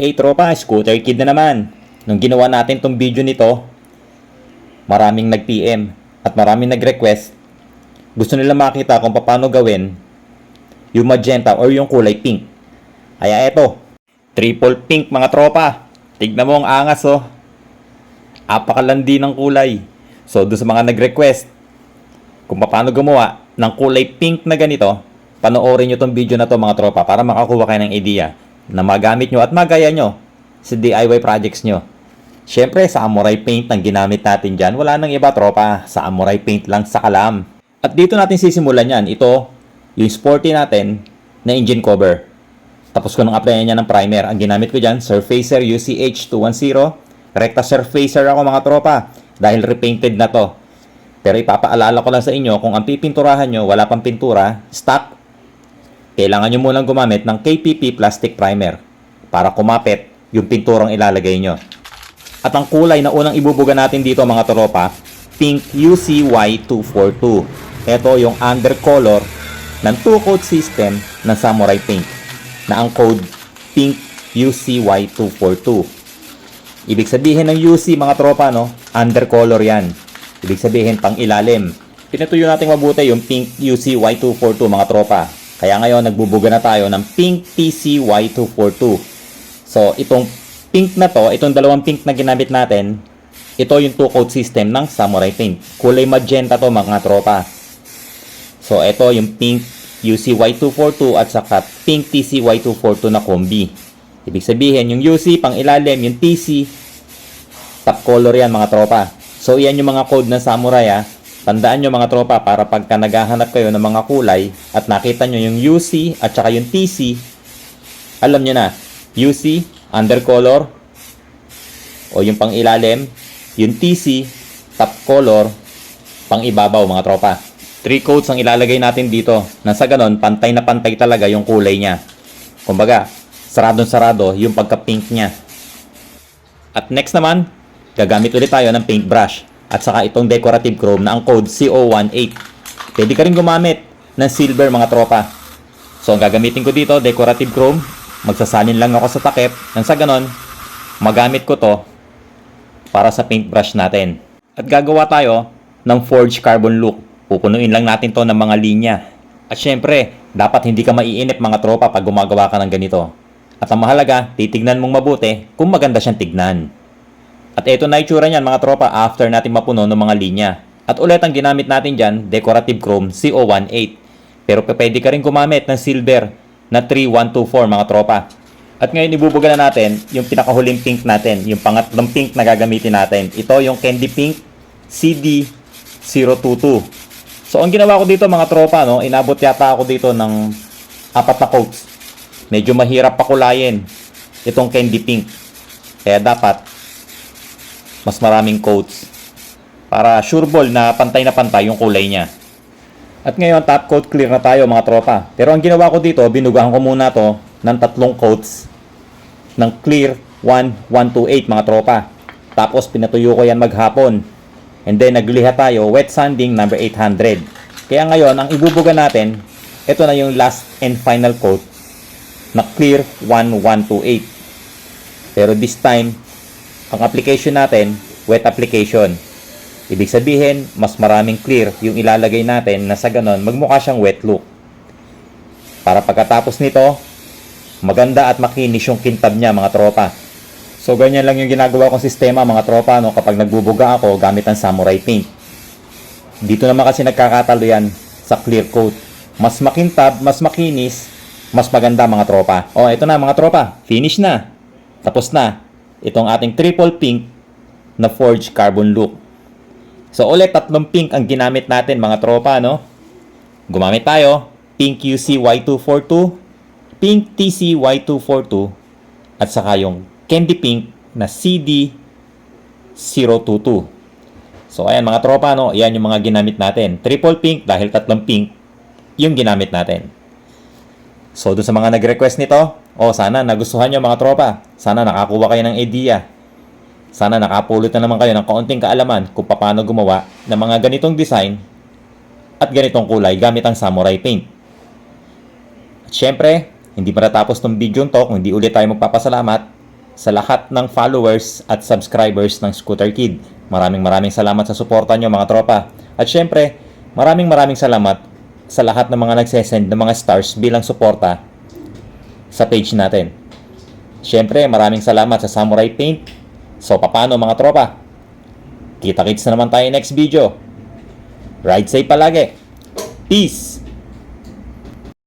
Hey tropa, Scooter Kid na naman. Nung ginawa natin tong video nito, maraming nag-PM at maraming nag-request. Gusto nila makita kung paano gawin yung magenta or yung kulay pink. Kaya eto, triple pink mga tropa. Tignan mo ang angas oh. Apakalandi ng kulay. So doon sa mga nag-request kung paano gumawa ng kulay pink na ganito, panoorin nyo tong video na to mga tropa para makakuha kayo ng idea na magamit nyo at magaya nyo sa DIY projects nyo. Siyempre, samurai paint ang ginamit natin dyan. Wala nang iba tropa, samurai paint lang sa kalam. At dito natin sisimulan yan. Ito, yung sporty natin na engine cover. Tapos ko nang applyan niya ng primer. Ang ginamit ko dyan, Surfacer UCH210. Recta Surfacer ako mga tropa dahil repainted na to. Pero ipapaalala ko lang sa inyo, kung ang pipinturahan nyo, wala pang pintura, stock, kailangan nyo munang gumamit ng KPP plastic primer para kumapit yung pinturang ilalagay nyo. At ang kulay na unang ibubuga natin dito mga tropa, pink UCY242. Ito yung undercolor ng 2-coat system ng Samurai Paint na ang code pink UCY242. Ibig sabihin ng UC mga tropa, no? Undercolor yan. Ibig sabihin pang ilalim. Pinatuyo natin mabuti yung pink UCY242 mga tropa. Kaya ngayon nagbubuga na tayo ng pink TCY242. So itong pink na to, itong dalawang pink na ginamit natin, ito yung 2-coat system ng Samurai Paint. Kulay magenta to mga tropa. So ito yung pink UCY242 at saka pink TCY242 na kombi. Ibig sabihin yung UC pang ilalim, yung TC top color yan mga tropa. So yan yung mga code ng Samurai ha. Tandaan nyo mga tropa para pagka naghahanap kayo ng mga kulay at nakita nyo yung UC at saka yung TC, alam nyo na, UC, undercolor, o yung pang ilalim, yung TC, top color, pang ibabaw mga tropa. 3 coats ang ilalagay natin dito, na sa ganon, pantay na pantay talaga yung kulay niya. Kumbaga, saradong-sarado yung pagka-pink niya. At next naman, gagamit ulit tayo ng paintbrush. At saka itong decorative chrome na ang code CO18. Pwede ka rin gumamit ng silver mga tropa. So ang gagamitin ko dito, decorative chrome. Magsasalin lang ako sa takip. Nang sa ganon, magamit ko to para sa paintbrush natin. At gagawa tayo ng forged carbon look. Pupunuin lang natin to ng mga linya. At syempre, dapat hindi ka maiinip mga tropa pag gumagawa ka ng ganito. At ang mahalaga, titignan mong mabuti kung maganda siyang tignan. At ito na itsura niyan mga tropa after natin mapuno ng mga linya. At ulit ang ginamit natin dyan, decorative chrome CO18. Pero pwede ka rin gumamit ng silver na 3124 mga tropa. At ngayon ibubuga na natin yung pinakahuling pink natin, yung pangatlong pink na gagamitin natin. Ito yung candy pink CD022. So ang ginawa ko dito mga tropa, no, inabot yata ako dito ng 4 na coats. Medyo mahirap pakulayin itong candy pink. Kaya dapat mas maraming coats para sure ball na pantay yung kulay niya. At ngayon top coat clear na tayo mga tropa. Pero ang ginawa ko dito, binugahan ko muna to ng 3 coats ng clear 1128 mga tropa. Tapos pinatuyo ko yan maghapon. And then nagliha tayo wet sanding number 800. Kaya ngayon ang ibubuga natin, ito na yung last and final coat na clear 1128. Pero this time ang application natin, wet application. Ibig sabihin, mas maraming clear yung ilalagay natin na sa ganon, magmukha siyang wet look. Para pagkatapos nito, maganda at makinis yung kintab niya mga tropa. So ganyan lang yung ginagawa kong sistema mga tropa, no, kapag nagbubuga ako gamit ang Samurai Paint. Dito naman kasi nagkakatalo yan sa clear coat. Mas makintab, mas makinis, mas maganda mga tropa. O, ito na mga tropa, finish na. Tapos na itong ating triple pink na forged carbon look. So ulit 3 pink ang ginamit natin mga tropa, no? Gumamit tayo pink UCY242, pink TCY242 at saka yung candy pink na CD022. So ayan mga tropa, no? Yan yung mga ginamit natin. Triple pink dahil 3 pink yung ginamit natin. So doon sa mga nag-request nito, sana nagustuhan nyo mga tropa. Sana nakakuha kayo ng idea. Sana nakapulot na naman kayo ng kaunting kaalaman kung paano gumawa ng mga ganitong design at ganitong kulay gamit ang Samurai Paint. At syempre, hindi matatapos tong video to kung hindi ulit tayo magpapasalamat sa lahat ng followers at subscribers ng Scooter Kid. Maraming salamat sa suporta nyo mga tropa. At syempre, maraming salamat sa lahat ng mga nagsesend ng mga stars bilang suporta sa page natin. Syempre, maraming salamat sa Samurai Paint. So, paano mga tropa? Kita-kits na naman tayo next video. Ride safe palagi. Peace!